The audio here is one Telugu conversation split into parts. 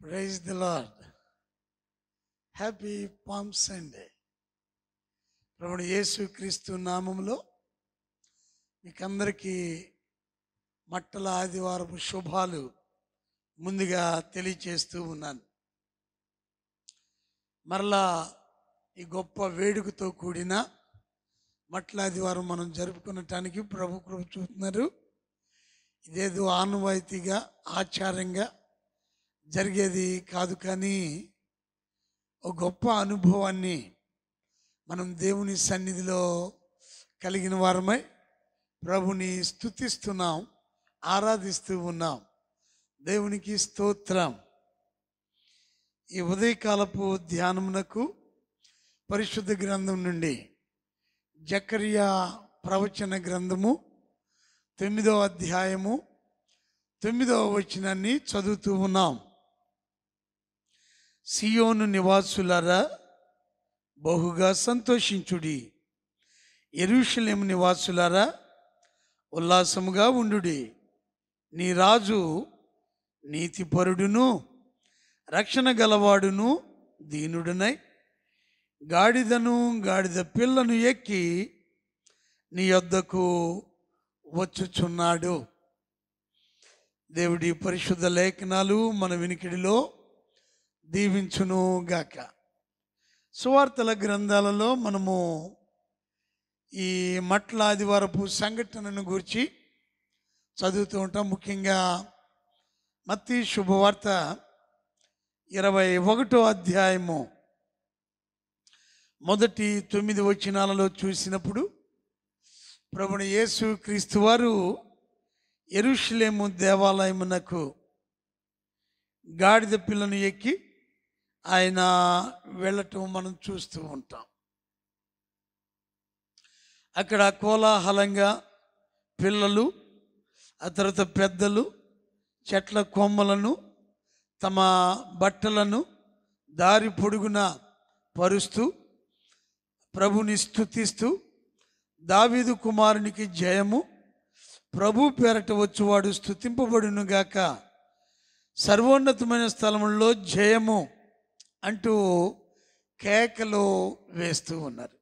Praise the lord. Happy palm Sunday. ప్రభువు యేసు క్రీస్తు నామములో మీకందరికీ మట్టల ఆదివారపు శుభాలు ముందుగా తెలియచేస్తూ ఉన్నాను. మరలా ఈ గొప్ప వేడుకతో కూడిన మట్టల ఆదివారం మనం జరుపుకునటానికి ప్రభు కృప చూపుతున్నారు. ఇదేదో ఆనవాయితీగా ఆచారంగా జరిగేది కాదు, కానీ ఒక గొప్ప అనుభవాన్ని మనం దేవుని సన్నిధిలో కలిగిన వారమై ప్రభుని స్తుతిస్తున్నాం, ఆరాధిస్తూ ఉన్నాం. దేవునికి స్తోత్రం. ఈ ఉదయకాలపు ధ్యానమునకు పరిశుద్ధ గ్రంథం నుండి జకరియా ప్రవచన గ్రంథము 9వ అధ్యాయము 9వ వచనాన్ని చదువుతూ ఉన్నాం. సియోను నివాసులారా బహుగా సంతోషించుడి, యెరూషలేము నివాసులారా ఉల్లాసముగా ఉండుడి. నీ రాజు నీతిపరుడును రక్షణ గలవాడును దీనుడునై గాడిదను గాడిద పిల్లను ఎక్కి నీ యొద్దకు వచ్చుచున్నాడు. దేవుడి పరిశుద్ధ లేఖనాలు మన వినికిడిలో దీవించును గాక. సువార్తల గ్రంథాలలో మనము ఈ మట్ల ఆదివారపు సంఘటనను గురించి చదువుతూ ఉంటాం. ముఖ్యంగా మత్తయి శుభవార్త 21వ అధ్యాయము మొదటి 9 వచనాలలో చూసినప్పుడు ప్రభువు యేసు క్రీస్తు వారు యెరూషలేము దేవాలయమునకు గాడిద పిల్లను ఎక్కి ఆయన వెళ్ళటం మనం చూస్తూ ఉంటాం. అక్కడ కోలాహలంగా పిల్లలు, ఆ తర్వాత పెద్దలు చెట్ల కొమ్మలను తమ బట్టలను దారి పొడుగున పరుస్తూ ప్రభుని స్తుతిస్తూ దావీదు కుమారునికి జయము, ప్రభు పేరట వచ్చువాడు స్తుతింపబడును గాక, సర్వోన్నతమైన స్థలముల్లో జయము అంటూ కేకలు వేస్తూ ఉన్నారు.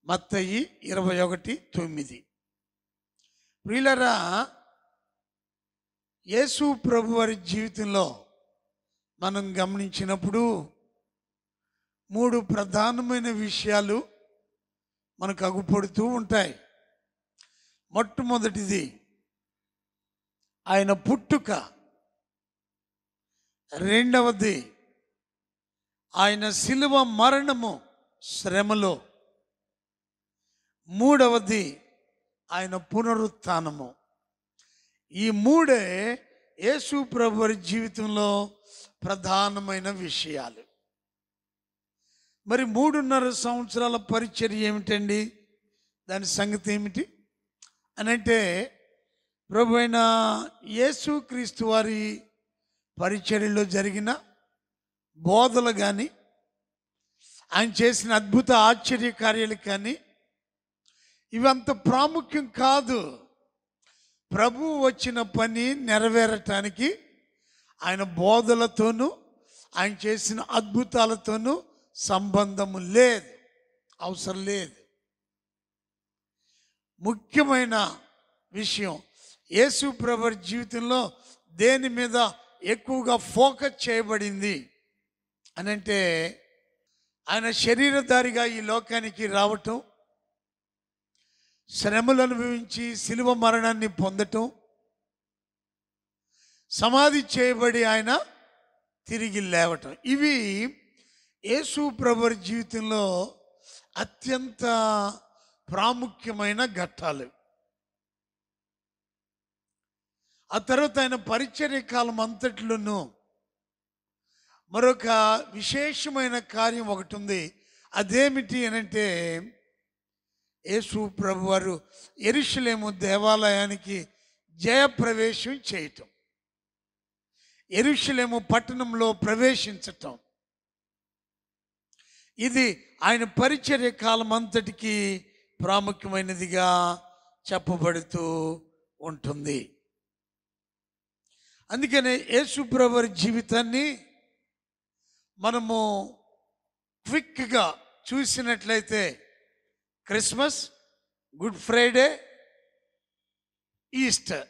మత్తయి 21:9. ప్రియులారా, యేసు ప్రభు వారి జీవితంలో మనం గమనించినప్పుడు 3 ప్రధానమైన విషయాలు మనకు అగుపడుతూ ఉంటాయి. మొట్టమొదటిది ఆయన పుట్టుక, రెండవది ఆయన శిలువ మరణము శ్రమలో, మూడవది ఆయన పునరుత్థానము. ఈ 3 యేసు ప్రభు వారి జీవితంలో ప్రధానమైన విషయాలు. మరి 3.5 సంవత్సరాల పరిచర్య ఏమిటండి? దాని సంగతి ఏమిటి అని అంటే, ప్రభు అయిన యేసు క్రీస్తు వారి పరిచర్యలో జరిగిన బోధలు కానీ, ఆయన చేసిన అద్భుత ఆశ్చర్య కార్యాలు కానీ ఇవంత ప్రాముఖ్యం కాదు. ప్రభు వచ్చిన పని నెరవేరటానికి ఆయన బోధలతోనూ ఆయన చేసిన అద్భుతాలతోనూ సంబంధము లేదు, అవసరం లేదు. ముఖ్యమైన విషయం, యేసు ప్రభు జీవితంలో దేని మీద ఎక్కువగా ఫోకస్ చేయబడింది అని అంటే, ఆయన శరీరధారిగా ఈ లోకానికి రావటం, శ్రమలు అనుభవించి శిలువ మరణాన్ని పొందటం, సమాధి చేయబడి ఆయన తిరిగి లేవటం. ఇవి యేసు ప్రభు జీవితంలో అత్యంత ప్రాముఖ్యమైన ఘట్టాలు. ఆ తర్వాత ఆయన పరిచర్య కాలం అంతట్లోనూ మరొక విశేషమైన కార్యం ఒకటి ఉంది. అదేమిటి అనంటే, యేసు ప్రభు వారు యెరూషలేము దేవాలయానికి జయప్రవేశం చేయటం, యెరూషలేము పట్టణంలో ప్రవేశించటం. ఇది ఆయన పరిచర్య కాలం అంతటికి ప్రాముఖ్యమైనదిగా చెప్పబడుతూ ఉంటుంది. అందుకనే యేసు ప్రభు వారి జీవితాన్ని మనము క్విక్గా చూసినట్లయితే క్రిస్మస్, గుడ్ ఫ్రైడే, ఈస్టర్,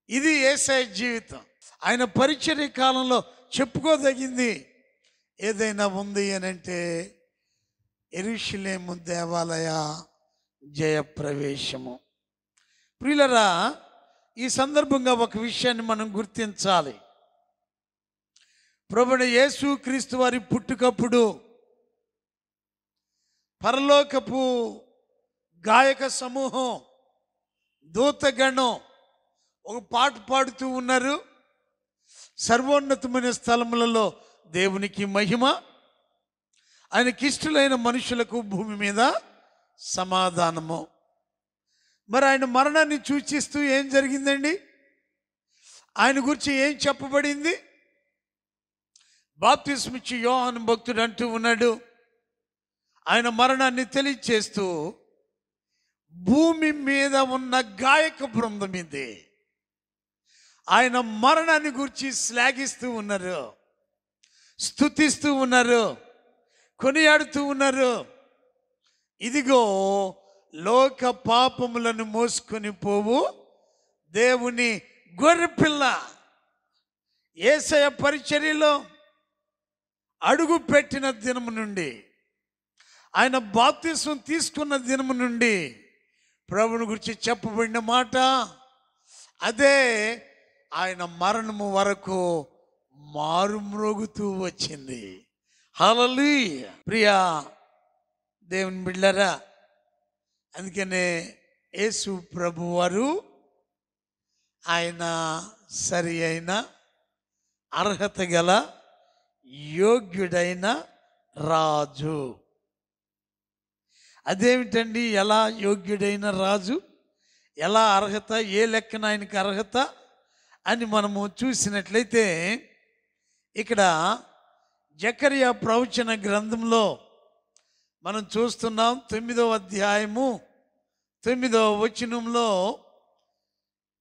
ఇది యేసయ్య జీవితం. ఆయన పరిచర్య కాలంలో చెప్పుకోదగింది ఏదైనా ఉంది అని అంటే యెరూషలేము దేవాలయ జయప్రవేశము. ప్రియులరా, ఈ సందర్భంగా ఒక విషయాన్ని మనం గుర్తించాలి. ప్రభువైన యేసు క్రీస్తు వారి పుట్టుకప్పుడు పరలోకపు గాయక సమూహం, దూతగణం ఒక పాట పాడుతూ ఉన్నారు. సర్వోన్నతమైన స్థలములలో దేవునికి మహిమ, ఆయనకిష్టులైన మనుషులకు భూమి మీద సమాధానము. మరి ఆయన మరణాన్ని సూచిస్తూ ఏం జరిగిందండి? ఆయన గురించి ఏం చెప్పబడింది? బాప్తిస్మిచ్చి యోహాను భక్తుడు అంటూ ఉన్నాడు, ఆయన మరణాన్ని తెలియచేస్తూ భూమి మీద ఉన్న గాయక బృందం ఇది ఆయన మరణాన్ని గురించి శ్లాఘిస్తూ ఉన్నారు, స్తుతిస్తూ ఉన్నారు, కొనియాడుతూ ఉన్నారు. ఇదిగో లోక పాపములను మోసుకొని పోవు దేవుని గొర్రెపిల్ల యేసయ్య పరిచర్యలో అడుగు పెట్టిన దినము నుండి, ఆయన బాప్తిస్మం తీసుకున్న దినము నుండి ప్రభువుని గురించి చెప్పబడిన మాట అదే ఆయన మరణము వరకు మారుమ్రోగుతూ వచ్చింది. హల్లెలూయా. ప్రియా దేవుని బిడ్డలారా, అందుకనే యేసు ప్రభువారు ఆయన సరి అయిన అర్హత గల యోగ్యుడైన రాజు. అదేమిటండి? ఎలా యోగ్యుడైన రాజు, ఎలా అర్హత, ఏ లెక్కన ఆయనకి అర్హత అని మనము చూసినట్లయితే ఇక్కడ జకర్యా ప్రవచన గ్రంథంలో మనం చూస్తున్నాం. 9వ అధ్యాయము 9వ వచనంలో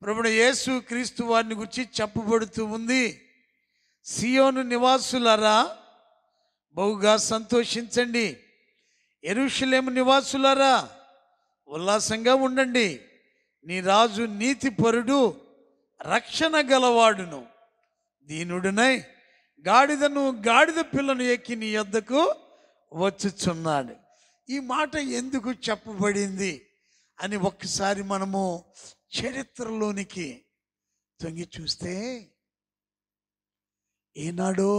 ప్రభువైన యేసు క్రీస్తు వారిని గురించి చెప్పబడుతూ ఉంది. సియోను నివాసులారా బహుగా సంతోషించండి, యెరూషలేము నివాసులారా ఉల్లాసంగా ఉండండి. నీ రాజు నీతిపరుడు, రక్షణ గలవాడును, దీనుడునై గాడిద పిల్లను ఎక్కి నీ యొద్దకు వచ్చుచున్నాడు. ఈ మాట ఎందుకు చెప్పబడింది అని ఒక్కసారి మనము చరిత్రలోనికి తొంగి చూస్తే, ఈనాడో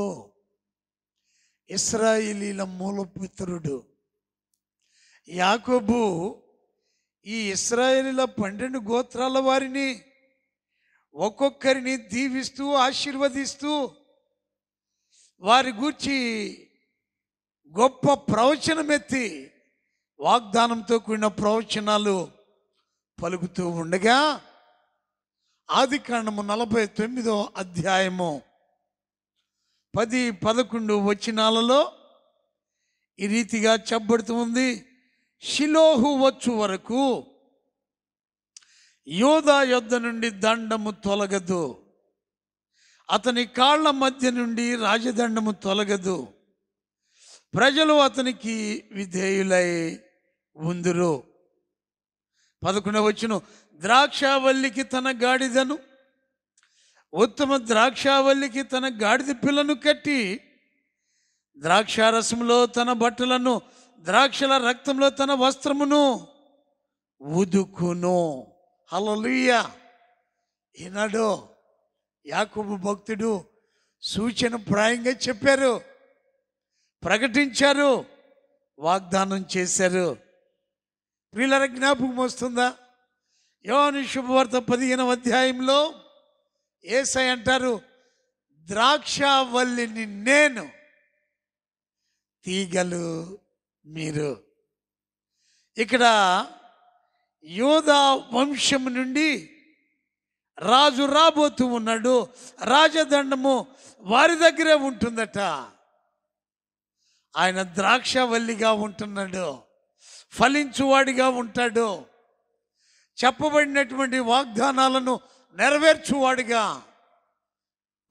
ఇశ్రాయేలీల మూలపుత్రుడు యాకోబు ఈ ఇశ్రాయేలీల 12 గోత్రాల వారిని ఒక్కొక్కరిని దీవిస్తూ ఆశీర్వదిస్తూ వారి గూర్చి గొప్ప ప్రవచనమెత్తి వాగ్దానంతో కూడిన ప్రవచనాలు పలుకుతూ ఉండగా ఆదికాండము 49వ అధ్యాయము 10-11 వచనాలలో ఈ రీతిగా చెప్పబడుతుంది. షిలోహు వచ్చు వరకు యోధా యొద్ద నుండి దండము తొలగదు, అతని కాళ్ళ మధ్య నుండి రాజదండము తొలగదు, ప్రజలు అతనికి విధేయులై ఉందురు. 11వ వచనం, ద్రాక్షావల్లికి తన గాడిదను, ఉత్తమ ద్రాక్షావల్లికి తన గాడిద పిల్లను కట్టి ద్రాక్షారసంలో తన బట్టలను, ద్రాక్షల రక్తంలో తన వస్త్రమును ఉదుకును. హల్లెలూయా. ఈనాడు యాకోబు భక్తుడు సూచన ప్రాయంగా చెప్పారు, ప్రకటించారు, వాగ్దానం చేశారు. ప్రియుల జ్ఞాపకం వస్తుందా? యోహాను శుభవార్త 15వ అధ్యాయంలో యేసయ్య అంటారు, ద్రాక్షావల్లిని నేను, తీగలు మీరు. ఇక్కడ యోధా వంశం నుండి రాజు రాబోతూ ఉన్నాడు. రాజదండము వారి దగ్గరే ఉంటుందట. ఆయన ద్రాక్షవల్లిగా ఉంటున్నాడు, ఫలించువాడిగా ఉంటాడు, చెప్పబడినటువంటి వాగ్దానాలను నెరవేర్చువాడిగా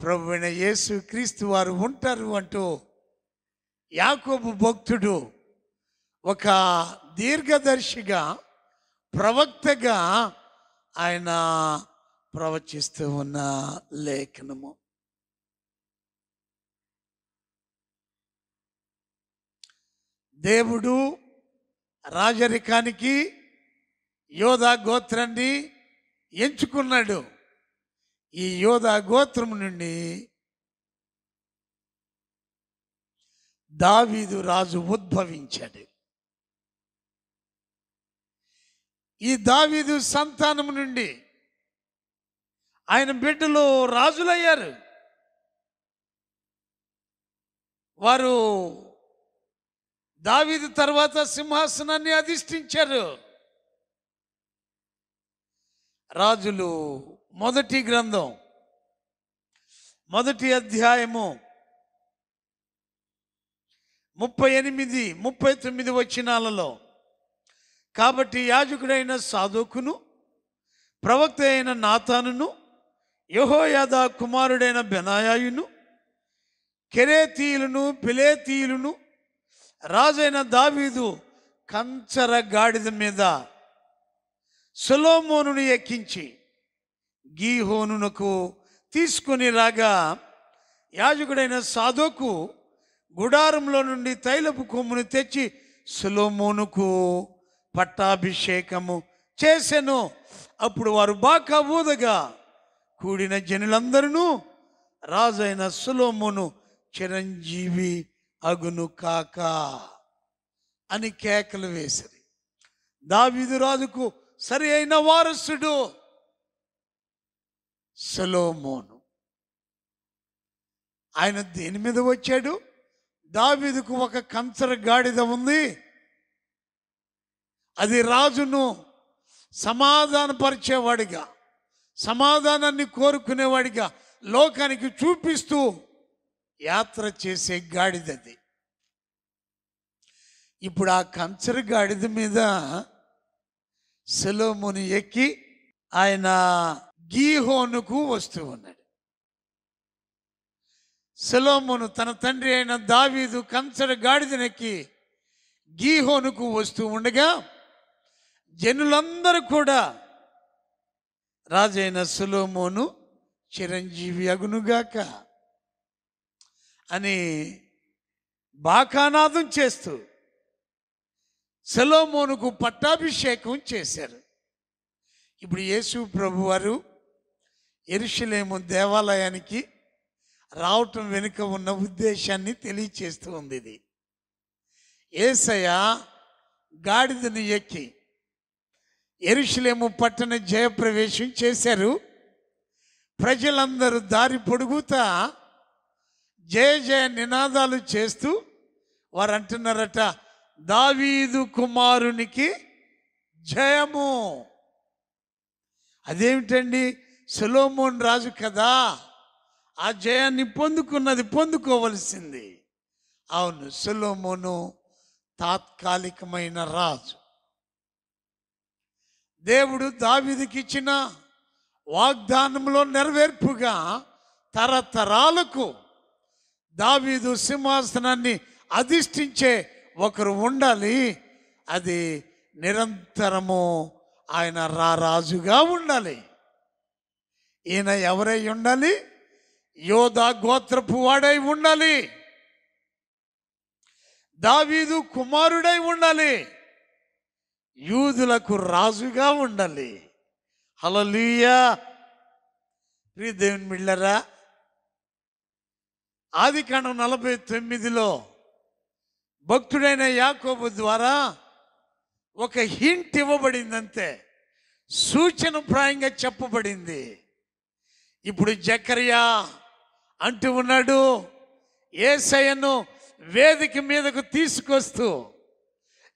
ప్రభువైన యేసు క్రీస్తు వారు ఉంటారు అంటూ యాకోబు భక్తుడు ఒక దీర్ఘదర్శిగా, ప్రవక్తగా ఆయన ప్రవచిస్తూ ఉన్న లేఖనము. దేవుడు రాజరికానికి యోధా గోత్రాన్ని ఎంచుకున్నాడు. ఈ యోధా గోత్రం నుండి దావీదు రాజు ఉద్భవించాడు. ఈ దావీదు సంతానం నుండి ఆయన బిడ్డలు రాజులయ్యారు. వారు దావీదు తర్వాత సింహాసనాన్ని అధిష్ఠించారు. రాజులు మొదటి గ్రంథం 1వ అధ్యాయము 38, 39 వచనాలలో, కాబట్టి యాజకుడైన సాదోకును, ప్రవక్త అయిన నాతానును, యెహోయాదా కుమారుడైన బెనాయాయును, కెరేతీయులను, పిలేతీయులను రాజైన దావీదు కంచర గాడిద మీద సొలొమోనును ఎక్కించి గీహోనునకు తీసుకొని రాగా, యాజకుడైన సాదోకు గుడారంలో నుండి తైలపు కొమ్మును తెచ్చి సొలొమోనుకు పట్టాభిషేకము చేసెను. అప్పుడు వారు బాకా ఊదగా కూడిన జనులందరూ రాజైన సొలొమోను చిరంజీవి అగును కాక అని కేకలు వేసిరి. దావీదు రాజుకు సరి అయిన వారసుడు సొలొమోను. ఆయన దేని మీద వచ్చాడు? దావీదుకు ఒక కంచర గాడిద ఉంది. అది రాజును సమాధానపరిచేవాడిగా, సమాధానాన్ని కోరుకునేవాడిగా లోకానికి చూపిస్తూ యాత్ర చేసే గాడిదది. ఇప్పుడు ఆ కంచర గాడిద మీద సొలొమోను ఎక్కి ఆయన గీహోనుకు వస్తూ ఉన్నాడు. సొలొమోను తన తండ్రి అయిన దావీదు కంచర గాడిదనెక్కి గీహోనుకు వస్తూ ఉండగా జనులందరూ కూడా రాజైన సొలొమోను చిరంజీవి అగునుగాక అని బాకానాదం చేస్తూ సొలొమోనుకు పట్టాభిషేకం చేశారు. ఇప్పుడు యేసు ప్రభువారు యెరూషలేము దేవాలయానికి రావటం వెనుక ఉన్న ఉద్దేశాన్ని తెలియచేస్తూ ఉంది. ఇది యేసయ్య గాడిదను ఎక్కి యెరూషలేము పట్టణ జయప్రవేశం చేశారు. ప్రజలందరూ దారి పొడుగుతా జయ జయ నినాదాలు చేస్తూ వారు అంటున్నారట, దావీదు కుమారునికి జయము. అదేమిటండి? సొలొమోను రాజు కదా, ఆ జయాన్ని పొందుకోవలసింది. అవును, సొలొమోను తాత్కాలికమైన రాజు. దేవుడు దావీదుకి ఇచ్చిన వాగ్దానంలో నెరవేర్పుగా తరతరాలకు దావీదు సింహాసనాన్ని అధిష్ఠించే ఒకరు ఉండాలి. అది నిరంతరము ఆయన రాజుగా ఉండాలి. ఈయన ఎవరై ఉండాలి? యోధా గోత్రపు వాడై ఉండాలి. దావీదు కుమారుడై ఉండాలి. యూదులకు రాజుగా ఉండాలి. హల్లెలూయా. ప్రియ దేవుని బిడ్డలారా, ఆదికాండం 49లో భక్తుడైన యాకోబు ద్వారా ఒక హింట్ ఇవ్వబడిందంతే, సూచనప్రాయంగా చెప్పబడింది. ఇప్పుడు జకరియా అంటూ ఉన్నాడు, యేసయ్యను వేదిక మీదకు తీసుకొస్తూ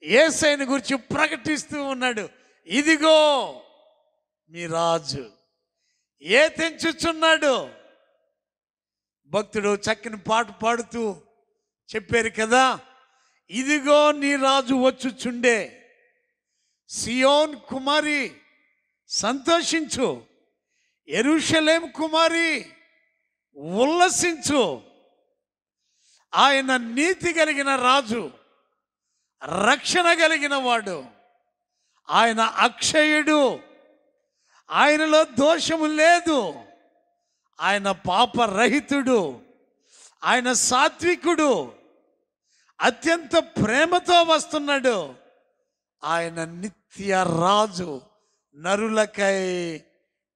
యేసయ్యను గురించి ప్రకటిస్తూ ఉన్నాడు. ఇదిగో మీ రాజు ఏ తెంచుచున్నాడు. భక్తుడు చక్కని పాట పాడుతూ చెప్పారు కదా, ఇదిగో నీ రాజు వచ్చుచుండే, సియోన్ కుమారి సంతోషించు, యెరూషలేము కుమారి ఉల్లసించు. ఆయన నీతి కలిగిన రాజు, రక్షణ కలిగిన వాడు, ఆయన అక్షయుడు, ఆయనలో దోషము లేదు, ఆయన పాపరహితుడు, ఆయన సాత్వికుడు, అత్యంత ప్రేమతో వస్తున్నాడు. ఆయన నిత్య రాజు, నరులకై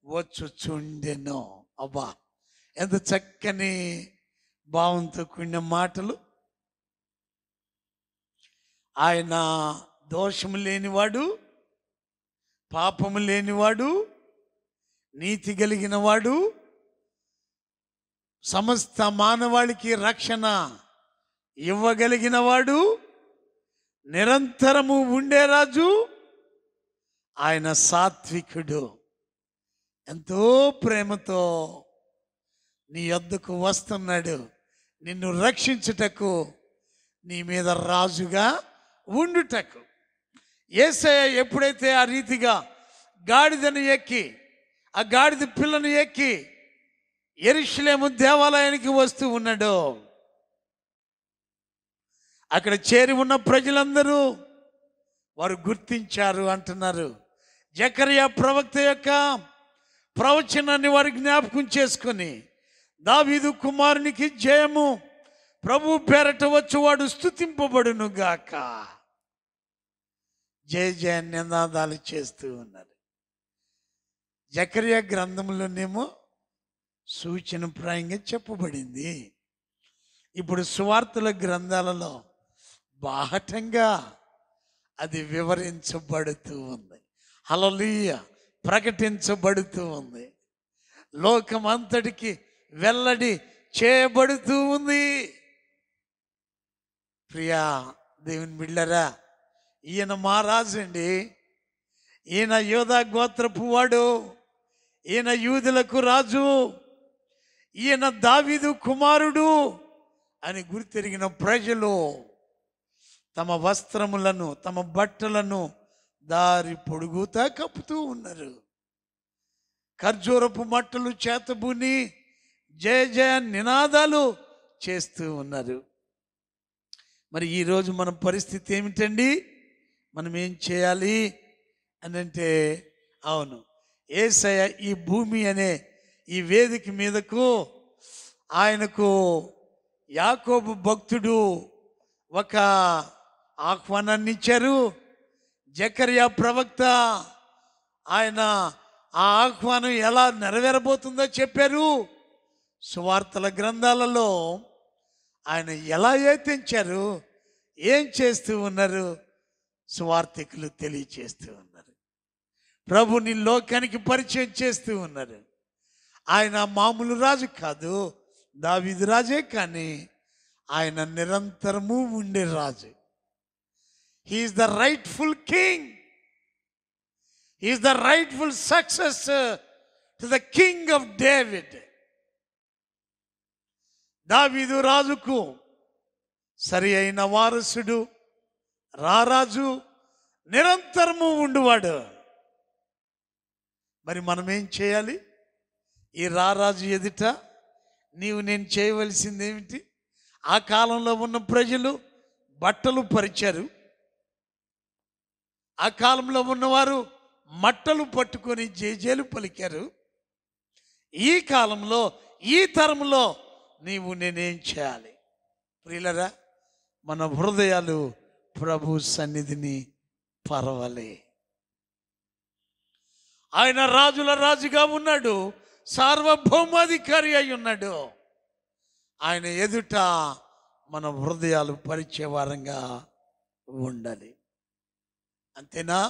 వచ్చుచుండెను. అబ్బా, ఎంత చక్కని భావంతో కూడిన మాటలు. ఆయన దోషము లేనివాడు, పాపము లేనివాడు, నీతి కలిగిన వాడు, సమస్త మానవాళికి రక్షణ ఇవ్వగలిగిన వాడు, నిరంతరము ఉండే రాజు, ఆయన సాత్వికుడు. ఎంతో ప్రేమతో నీ యొద్దకు వస్తున్నాడు, నిన్ను రక్షించుటకు, నీ మీద రాజుగా ఉండుటకు. యేసయ్య ఎప్పుడైతే ఆ రీతిగా గాడిదను ఎక్కి, ఆ గాడిద పిల్లను ఎక్కి యెరూషలేము దేవాలయానికి వస్తూ ఉన్నాడో, అక్కడ చేరి ఉన్న ప్రజలందరూ వారు గుర్తించారు అంటున్నారు. జకర్యా ప్రవక్త యొక్క ప్రవచనాన్ని వారు జ్ఞాపకం చేసుకొని, దావీదు కుమారునికి జయము, ప్రభు పేరట వచ్చువాడు స్తుతింపబడును గాక, జయ జయ నినాదాలు చేస్తూ ఉన్నారు. జకర్యా గ్రంథంలోనేమో సూచనప్రాయంగా చెప్పబడింది. ఇప్పుడు సువార్తల గ్రంథాలలో బాహటంగా అది వివరించబడుతూ ఉంది. హల్లెలూయా, ప్రకటించబడుతూ ఉంది, లోకమంతటికి వెల్లడి చేయబడుతూ ఉంది. ప్రియా దేవుని బిడ్డలారా, ఈయన మా రాజు అండి, ఈయన యోధా గోత్రపు వాడు, ఈయన యూదులకు రాజు, ఈయన దావీదు కుమారుడు అని గుర్తెరిగిన ప్రజలు తమ వస్త్రములను, తమ బట్టలను దారి పొడుగుతా కప్పుతూ ఉన్నారు. ఖర్జూరపు మట్టలు చేతబూని జయ జయ నినాదాలు చేస్తూ ఉన్నారు. మరి ఈరోజు మన పరిస్థితి ఏమిటండి? మనం ఏం చేయాలి అని అంటే, అవును, యేసయ్య ఈ భూమి అనే ఈ వేదిక మీదకు ఆయనకు యాకోబు భక్తుడు ఒక ఆహ్వానాన్ని ఇచ్చారు. జకర్యా ప్రవక్త ఆయన ఆ ఆహ్వానం ఎలా నెరవేరబోతుందో చెప్పారు. సువార్తల గ్రంథాలలో ఆయన ఎలా యత్నించారు, ఏం చేస్తూ ఉన్నారు, సువార్తికులు తెలియచేస్తూ ఉన్నారు. ప్రభుని లోకానికి పరిచయం చేస్తూ ఉన్నారు. ఆయన మామూలు రాజు కాదు, దావీదు రాజే, కానీ ఆయన నిరంతరము ఉండే రాజు. He's the rightful king, he's the rightful successor to the king of David. Daveedu రాజుకు సరి అయిన వారసుడు, రారాజు, నిరంతరము ఉండువాడు. మరి మనం ఏం చేయాలి? ఈ రారాజు ఎదుట నీవు నేను చేయవలసింది ఏమిటి? ఆ కాలంలో ఉన్న ప్రజలు బట్టలు పరిచారు, ఆ కాలంలో ఉన్నవారు మట్టలు పట్టుకొని జేజేలు పలికారు. ఈ కాలంలో, ఈ తరంలో నీవు నేనేం చేయాలి? ప్రియులరా, మన హృదయాలు ప్రభు సన్నిధిని పరవలే. ఆయన రాజుల రాజుగా ఉన్నాడు, సార్వభౌమాధికారి అయి ఉన్నాడు. ఆయన ఎదుట మన హృదయాలు పరిచే వారంగా ఉండాలి. అంతేనా?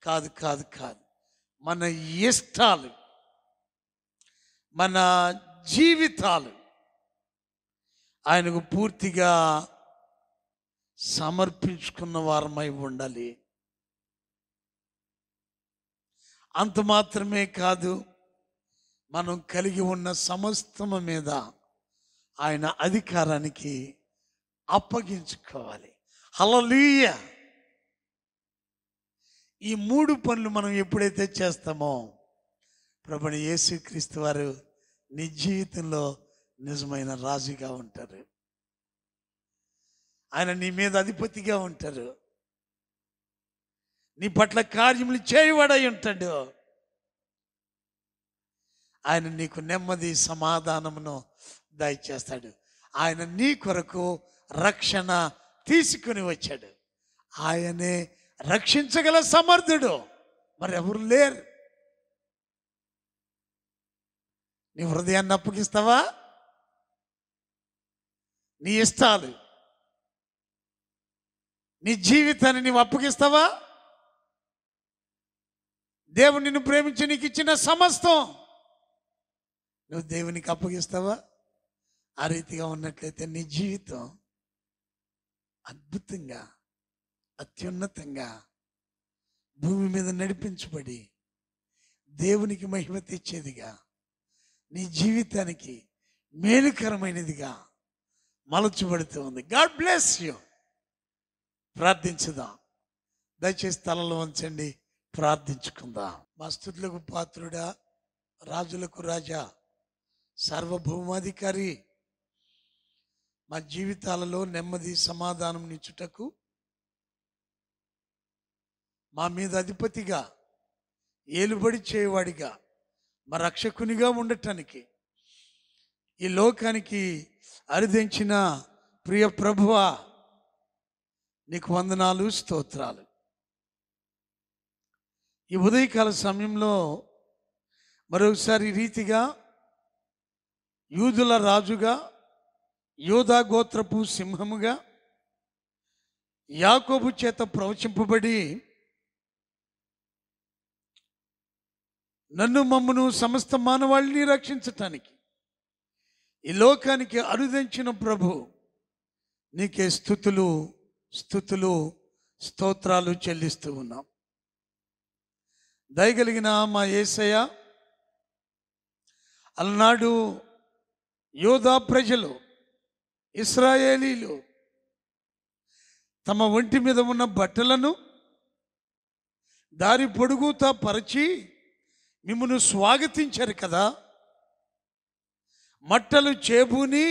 కాదు కాదు కాదు. మన ఇష్టాలు, మన జీవితాలు ఆయనకు పూర్తిగా సమర్పించుకున్న వారమై ఉండాలి. అంత మాత్రమే కాదు, మనం కలిగి ఉన్న సమస్తము మీద ఆయన అధికారానికి అప్పగించుకోవాలి. హల్లెలూయా. ఈ మూడు పనులు మనం ఎప్పుడైతే చేస్తామో, ప్రభుని యేసుక్రీస్తు వారు నీ జీవితంలో నిజమైన రాజుగా ఉంటారు. ఆయన నీ మీద అధిపతిగా ఉంటారు. నీ పట్ల కార్యములు చేయవాడై ఉంటాడు. ఆయన నీకు నెమ్మది సమాధానమును దయచేస్తాడు. ఆయన నీ కొరకు రక్షణ తీసుకుని వచ్చాడు. ఆయనే రక్షించగల సమర్థుడు, మరెవరు లేరు. నీ హృదయాన్ని అప్పగిస్తావా? నీ ఇష్టాలు, నీ జీవితాన్ని నీవు అప్పగిస్తావా? దేవుడు నిన్ను ప్రేమించి నీకు ఇచ్చిన సమస్తం నువ్వు దేవునికి అప్పగిస్తావా? ఆ రీతిగా ఉన్నట్లయితే నీ జీవితం అద్భుతంగా, అత్యున్నతంగా భూమి మీద నడిపించబడి దేవునికి మహిమ తెచ్చేదిగా, నీ జీవితానికి మేలుకరమైనదిగా మలచబడుతూ ఉంది. God bless you. ప్రార్థించుదాం. దయచేసి తలలో ఉంచండి, ప్రార్థించుకుందాం. మా స్తుతులకు పాత్రుడా, రాజులకు రాజా, సార్వభౌమాధికారి, మా జీవితాలలో నెమ్మది సమాధానం నిచ్చుటకు, మా మీద అధిపతిగా, ఏలుబడి చేయవాడిగా, మా రక్షకునిగా ఉండటానికి, ఈ లోకానికి అరుదించిన ప్రియ ప్రభువా, నీకు వందనాలు, స్తోత్రాలు. ఈ ఉదయకాల సమయంలో మరొకసారి ఈ రీతిగా యూదుల రాజుగా, యోధా గోత్రపు సింహముగా, యాకోబు చేత ప్రవచింపబడి నన్ను మమ్మను సమస్త మానవాళిని రక్షించటానికి ఈ లోకానికి అరుదించిన ప్రభు, నీకే స్తుతులు స్తుతులు స్తోత్రాలు చెల్లిస్తూ ఉన్నాం. దయగలిగిన మా యేసయ్య, అలనాడు యోధా ప్రజలు, ఇశ్రాయేలీలు తమ ఒంటి మీద ఉన్న బట్టలను దారి పొడుగుతా పరిచి మిమ్మును స్వాగతించారు కదా. మట్టలు చేబూని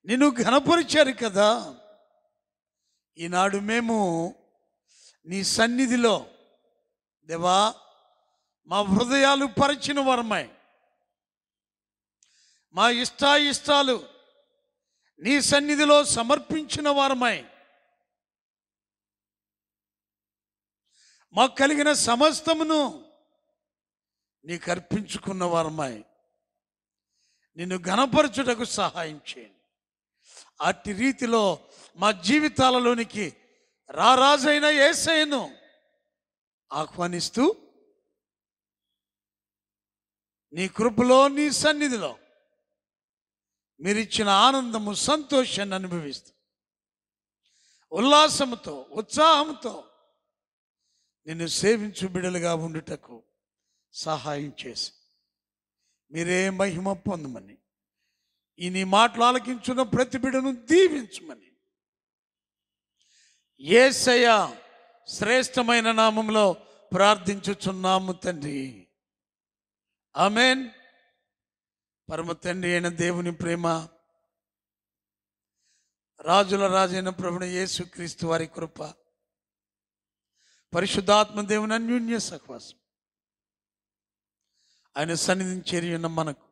నిన్ను ఘనపరిచారు కదా. ఈనాడు మేము నీ సన్నిధిలో దేవా మా హృదయాలు పరిచిన వరమై, మా ఇష్టాయిష్టాలు నీ సన్నిధిలో సమర్పించిన వారమై, మాకు కలిగిన సమస్తమును నీకు అర్పించుకున్న వారమై నిన్ను ఘనపరచుటకు సహాయం చేయండి. అట్టి రీతిలో మా జీవితాలలోనికి రారాజైన యేసయ్యను ఆహ్వానిస్తూ నీ కృపలో, నీ సన్నిధిలో మీరిచ్చిన ఆనందము, సంతోషాన్ని అనుభవిస్తూ ఉల్లాసముతో, ఉత్సాహంతో నిన్ను సేవించు బిడలుగా ఉండుటకు సహాయం చేసి మీరే మహిమ పొందమని, ఈ నీ మాటలు ఆలకించున్న ప్రతి బిడను దీవించమని యేసయ్య శ్రేష్టమైన నామంలో ప్రార్థించుచున్నాము తండ్రి. ఆమేన్. పరమ తండ్రి అయిన దేవుని ప్రేమ, రాజుల రాజైన ప్రభువైన యేసుక్రీస్తు వారి కృప, పరిశుద్ధాత్మ దేవుని అన్యోన్య సహవాసం, ఆయన సన్నిధిని చేరి ఉన్న మనకు,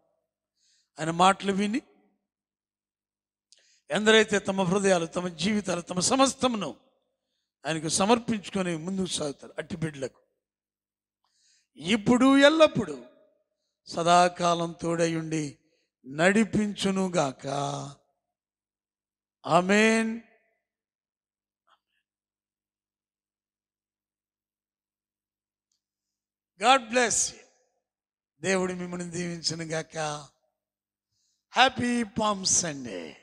ఆయన మాటలు విని ఎందరైతే తమ హృదయాలు, తమ జీవితాలు, తమ సమస్తమును ఆయనకు సమర్పించుకొని ముందుకు సాగుతారు, అట్టి బిడ్డలకు ఇప్పుడు ఎల్లప్పుడూ సదాకాలం తోడయుండి నడిపించునుగాక. ఆమేన్. God bless you. దేవుడు మిమ్మల్ని దీవించునుగాక. Happy palm Sunday.